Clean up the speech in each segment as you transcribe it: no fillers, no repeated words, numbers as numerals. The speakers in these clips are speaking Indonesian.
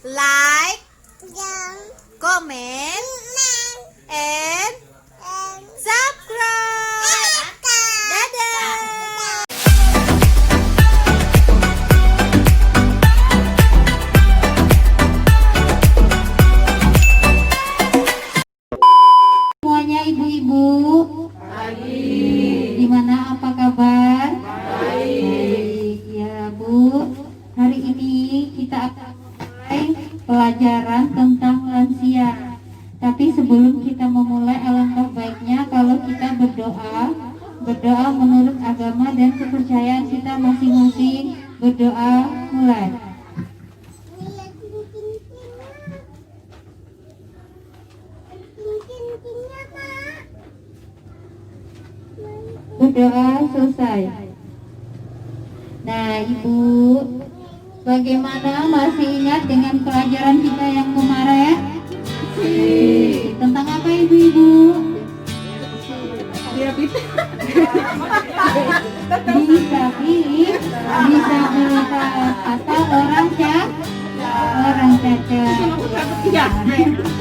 like, comment, and subscribe. Dadah. Semuanya ibu-ibu, gimana, apa kabar? Baik ya Bu. Hari ini kita akan mulai pelajaran tentang lansia. Tapi sebelum kita memulai, alangkah baiknya kalau kita berdoa menurut agama dan kepercayaan kita masing-masing. Berdoa, mulai. Berdoa selesai. Nah, Ibu, bagaimana, masih ingat dengan pelajaran kita yang kemarin? Tentang apa Ibu-ibu? Disabilitas atau orang cacat.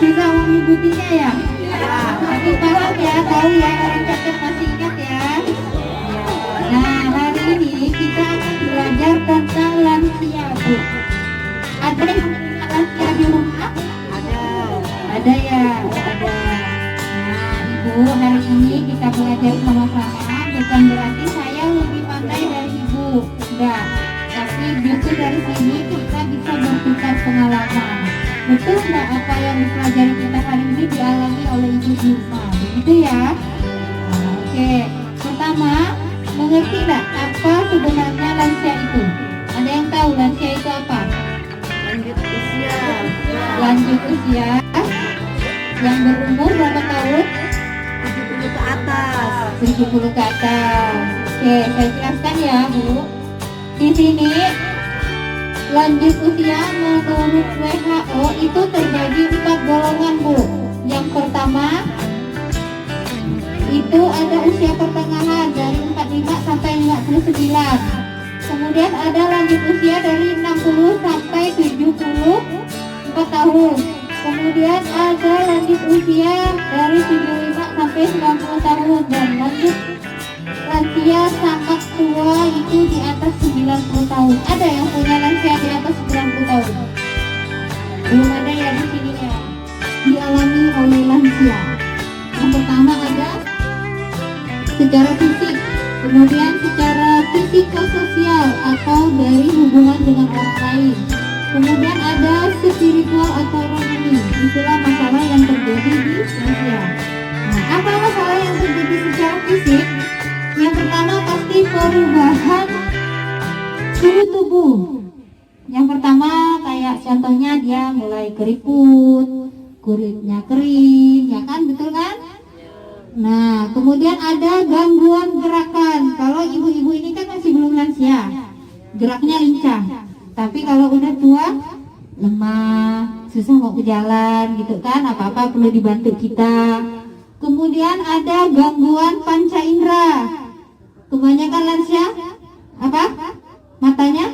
Bisa mengikutinya ya? Tapi paham ya, tahu ya, orang cacat masih ingat ya? Nah, hari ini kita akan belajar tentang lansia, Bu. Ada yang punya lansia di rumah? Ada ya? Ada. Nah, Ibu, hari ini kita belajar sama-sama. Bukan berarti saya lebih pandai dari Ibu. Enggak. Tapi justru dari sini kita bisa bertukar pengalaman. Betul nggak apa yang dipelajari kita hari ini dialami oleh Ibu di rumah? Begitu ya? Nah, oke. Pertama, mengerti nggak apa sebenarnya lansia itu? Ada yang tahu lansia itu apa? Lanjut usia. Lanjut usia. Yang berumur berapa tahun? 70 ke atas. 70 ke atas. Oke, saya jelaskan ya, Bu. Di sini lanjut usia menurut WHO itu terbagi 4 golongan, Bu. Yang pertama itu ada usia pertengahan dari 45 sampai 59. Kemudian ada lanjut usia dari 60 sampai 74 tahun. Kemudian ada lanjut usia dari 75 sampai 90 tahun, dan lanjut lansia sangat tua itu di atas 90 tahun. Ada yang punya lansia di atas 90 tahun? Belum ada ya di sini ya. Dialami oleh lansia. Yang pertama ada secara fisik, kemudian secara psikososial atau dari hubungan dengan orang lain. Kemudian ada spiritual atau rohani. Itulah masalah yang terjadi di lansia. Nah, apa masalah yang terjadi secara fisik? Yang pertama pasti perubahan suhu tubuh. Yang pertama kayak contohnya dia mulai keriput, kulitnya kering, ya kan, betul kan? Nah, kemudian ada gangguan gerakan. Kalau ibu-ibu ini kan masih belum lansia, geraknya lincah. Tapi kalau udah tua, lemah, susah mau berjalan gitu kan, apa-apa perlu dibantu kita. Kemudian ada gangguan panca indera. Kebanyakan lansia apa? Matanya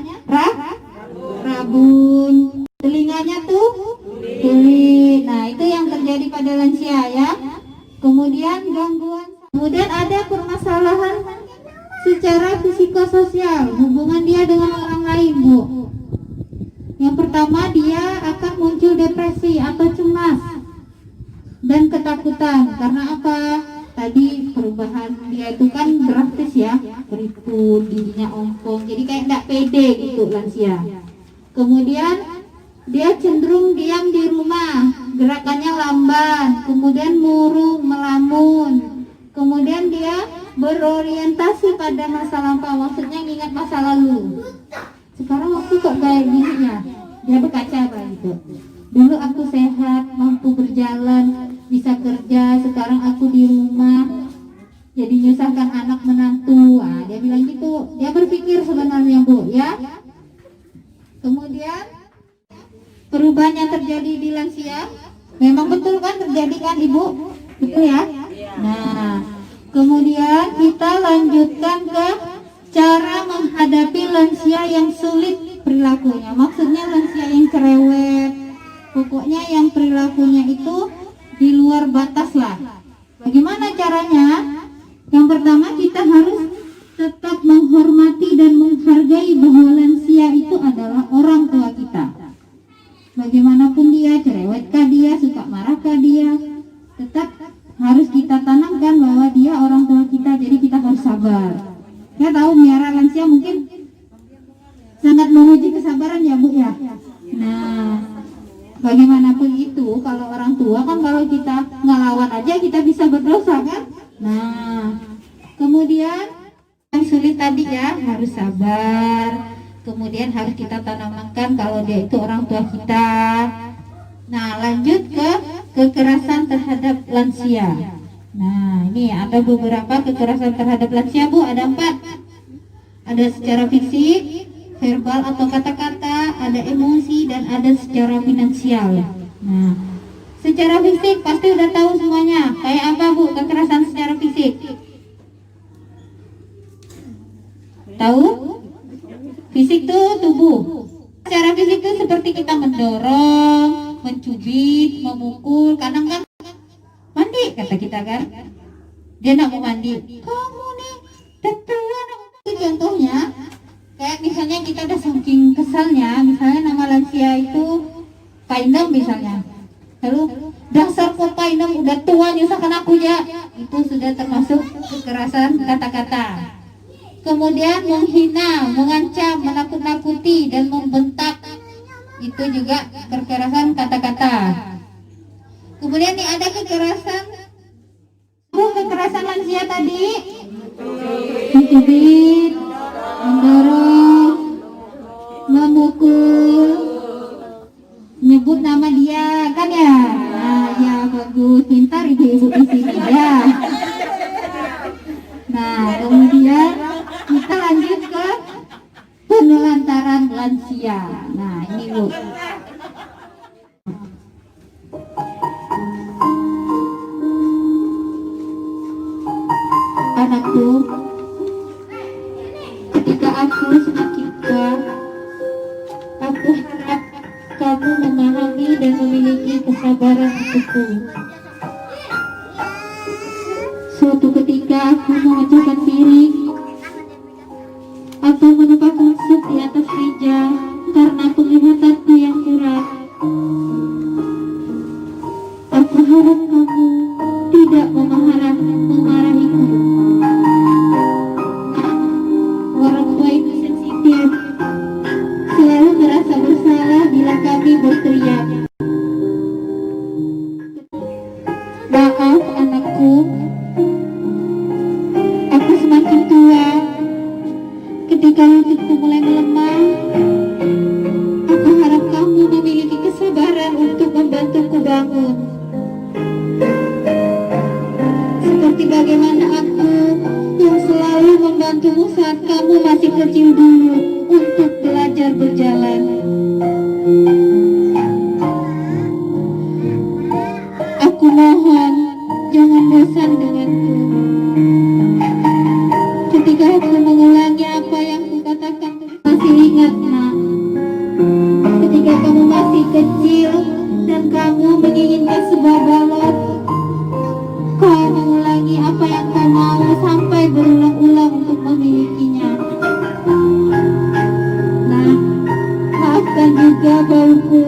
rabun, telinganya tuh tuli. Nah, itu yang terjadi pada lansia ya. Kemudian kemudian ada permasalahan secara psikososial, hubungan dia dengan orang lain, Bu. Yang pertama, dia akan muncul depresi atau cemas dan ketakutan. Karena apa? Tadi perubahan dia itu kan drastis ya, keriput, giginya ompong, jadi kayak nggak pede gitu lansia. Kemudian dia cenderung diam di rumah, gerakannya lamban, kemudian murung, melamun. Kemudian dia berorientasi pada masa lampau, maksudnya ingat masa lalu. Sekarang aku kok kayak gini ya? Dia berkaca gitu. Dulu aku sehat, mampu berjalan, bisa kerja, sekarang aku di rumah jadi nyusahkan anak menantu. Nah, dia bilang gitu. Dia berpikir sebenarnya, Bu, ya. Kemudian perubahan yang terjadi di lansia memang betul kan terjadi kan, Ibu? Betul ya? Nah, kemudian kita lanjutkan ke cara menghadapi lansia yang sulit perilakunya. Maksudnya lansia yang cerewet, pokoknya yang perilakunya itu di luar batas lah. Bagaimana caranya? Yang pertama, kita harus tetap menghormati dan menghargai bahwa lansia itu adalah orang tua kita. Bagaimanapun dia, cerewetkah dia, suka marahkah dia, tetap harus kita tanamkan bahwa dia orang tua kita, jadi kita harus sabar. Ya tahu miara lansia mungkin sangat menguji kesabaran ya Bu ya. Nah, bagaimanapun itu kalau orang tua kan, kalau kita ngelawan aja kita bisa berdosa kan. Nah, kemudian yang sulit tadi ya, harus sabar. Kemudian harus kita tanamkan kalau dia itu orang tua kita. Nah, lanjut ke kekerasan terhadap lansia. Nah, ini ada beberapa kekerasan terhadap lansia Bu, ada 4. Ada secara fisik, verbal atau kata-kata, ada emosi, dan ada secara finansial. Nah, secara fisik pasti udah tahu semuanya. Kayak apa Bu kekerasan secara fisik? Tahu? Fisik tuh tubuh. Secara fisik tuh seperti kita mendorong, mencubit, memukul. Kadang kan mandi kata kita kan, dia nak mau mandi, kamu nih tetelan. Itu contohnya. Kayak misalnya kita udah saking kesalnya, misalnya nama lansia itu Painem misalnya, lalu dasar kok Painem udah tua nyusahkan aku ya, itu sudah termasuk kekerasan kata-kata. Kemudian menghina, mengancam, menakut-nakuti dan membentak, itu juga kekerasan kata-kata. Kemudian nih ada kekerasan lansia tadi, mencubit, mendorong, memukul, nyebut nama dia kan ya. Nah ya bagus, pintar ibu-ibu di sini ya. Nah kemudian kita lanjut ke penelantaran lansia. Nah ini Bu, anakku, ketika aku semakin tua, aku harap kamu memahami dan memiliki kesabaran untukku. Suatu ketika aku memecahkan piring atau menumpahkan sup di atas meja karena penglihatanku yang kurang. Aku harap kamu tidak memarahiku. Orang tua itu sensitif, selalu merasa bersalah bila kami berteriak. Maaf anakku, aku semakin tua. Ketika lututku mulai melemah, aku harap kamu memiliki kesabaran untuk membantuku bangun. Seperti bagaimana aku yang selalu membantumu saat kamu masih kecil dulu untuk belajar berjalan. Aku mohon jangan bosan denganku. Ketika aku mengulangi apa yang kukatakan, masih ingat nak, ketika kamu masih kecil dan kamu menginginkan sebuah balon, kau mengulangi apa yang kau mau sampai berulang-ulang untuk memilikinya. Nah, maafkan juga bauku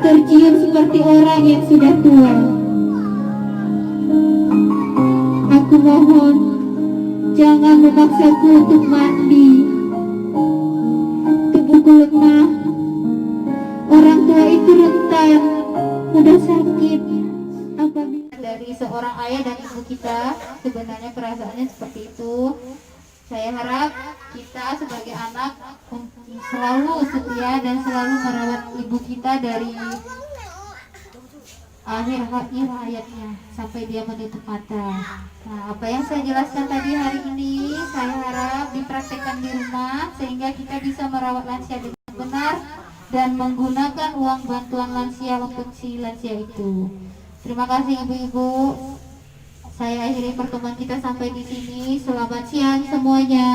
tercium seperti orang yang sudah tua. Aku mohon jangan memaksaku untuk mandi. Tubuhku lemah. Orang tua itu rentan, mudah sakit. Dari seorang ayah dan ibu kita, sebenarnya perasaannya seperti itu. Saya harap kita sebagai anak selalu setia dan selalu merawat ibu kita dari akhir hayatnya sampai dia menutup mata. Nah, apa yang saya jelaskan tadi hari ini, saya harap dipraktekkan di rumah sehingga kita bisa merawat lansia dengan benar dan menggunakan uang bantuan lansia untuk si lansia itu. Terima kasih ibu-ibu. Saya akhiri pertemuan kita sampai di sini. Selamat siang semuanya.